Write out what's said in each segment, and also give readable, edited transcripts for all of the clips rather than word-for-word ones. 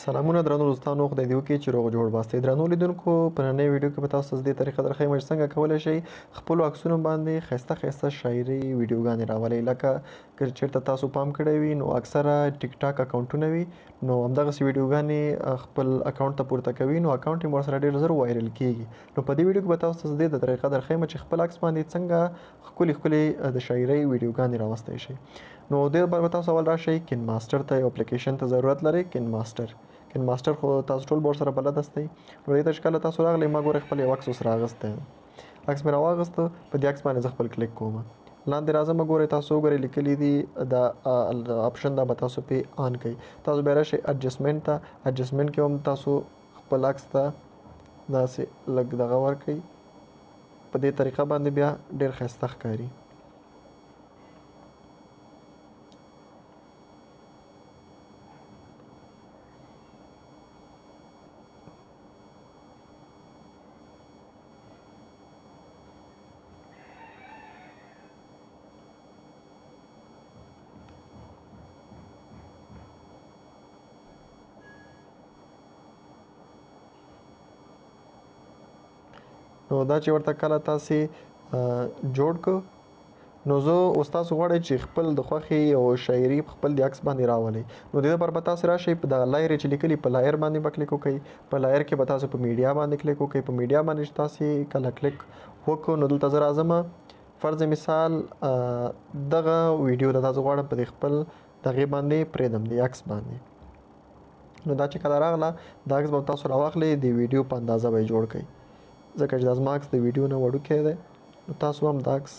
سلامونه درنو دوستانو، خدای دې وکړي چې روغ جوړ باستئ. درنو لیدونکو، په نننۍ ویډیو کې به تاسو ته دې طریقه درښیم چې څنګه کولی شئ خپلو عکسونو باندې ښایسته ښایسته شاعري ویډیوګانې راولئ. لکه که چېرته تاسو پام کړی وي نو اکثره ټیک ټاک اکاونټونه وي، نو همدغسې ویډیوګانې خپل اکاونټ ته پورته کوي، نو اکاونټ یې ورسره ډېر زر وایرل کېږي. نو په دې ویډیو کې به تاسو ته دې طریقه درښیم چې خپل عکس باندې څنګه ښکلي ښکلي د شاعرۍ ویډیوګانې راوستی شئ. نو دې لپاره به تاسو اول راشئ کین ماسټر ته، یو اپلیکیشن ته ضرورت لرئ. کین ماسټر خو تاسو ټول به ورسره بلد استئ. نو دې ته چې کله تاسو راغلئ، ما ګورئ خپل یو عکس اوس راغستی دی. عکس مې راواغسته، په دې عکس باندې زه خپل کلیک کوم. لاندې راځم، ګورئ تاسو وګورئ لیکلي دي دا آپشن دا به تاسو پې آن کوئ. تاسو بیا راشئ اډجسټمنټ ته. اډجسټمنټ کې هم تاسو خپل عکس ته داسې لږ دغه ورکئ. په دې طریقه باندې بیا ډېر ښایسته ښکاري. نو دا چې ورته کله تاسې جوړ کړ، نو زه اوس تاسو غواړئ چې خپل د خوښې یو شاعري په خپل د عکس باندې راولئ. نو دې لپاره به تاسې راشئ، په دغه لایر چې لیکلي په لایر باندې به کلیک وکړئ. په لایر کې به تاسو په میډیا باندې کلیک وکړئ. په میډیا باندې چې تاسې کله کلیک وکړو، نو دلته زه راځم. فرض مثال دغه ویډیو د تاسو غواړم په دې خپل دغې باندې پرېږدم، د عکس باندې. نو دا چې کله راغله، دا عکس به تاسو راواخلئ، د ویډیو په اندازه به یې جوړ کړئ. ځکه چې دا زما عکس د ویډیو نه وړوکی دی، نو تاسو هم دا عکس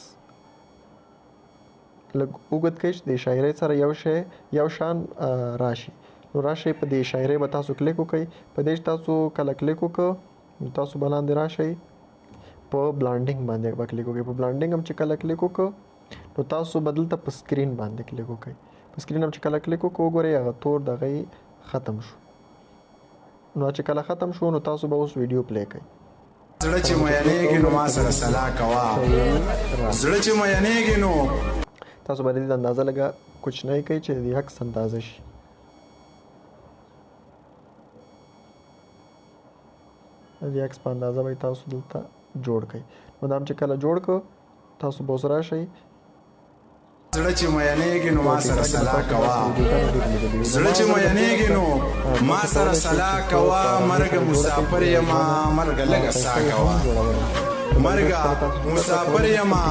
لږ اوږد کړئ چې د شاعرۍ سره یو شان راشي. نو راشئ، په دې شاعرۍ به تاسو کلیک وکړئ. په دې چې تاسو کله کلیک وکړو، نو تاسو به لاندې راشئ، په بلانډینګ باندې به کلیک وکړئ. په بلانډینګ هم چې کله کلیک وکړو، نو تاسو به دلته په سکرین باندې کلیک وکړئ. په سکرین هم چې کله کلیک وکړو، وګورئ هغه تور دغه ختم شو. نو چې کله ختم شو، نو تاسو به اوس ویډیو پلی کړئ. زړه چې مینېږي نو ما سره سلا کوه، زړه چې مینېږي نو تاسو باید د اندازه لږه کوچنی کړئ چې د عکس اندازه شي. د عکس په اندازه به تاسو دلته جوړ کړئ. نو دا هم چې کله جوړ کړو، تاسو به اوس راشئ. زړه چې مینېږي نو ما سره سلا کوه، زړه چې مینېږي نو ما سره سلا کوه، مرګ مسافر یما مرګ لږه سا کوه، مرګ مسافر یما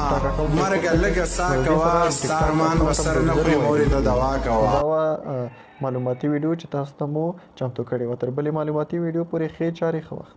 مرګ لږه سا کوه، ستا ارمان به سر نه خوري مورې ته دوا کوه. دا معلوماتي ویډیو چې تاسو ته مو چمتو کړې وه. تر بلې معلوماتي ویډیو پورې ښې چارې ښه وخت.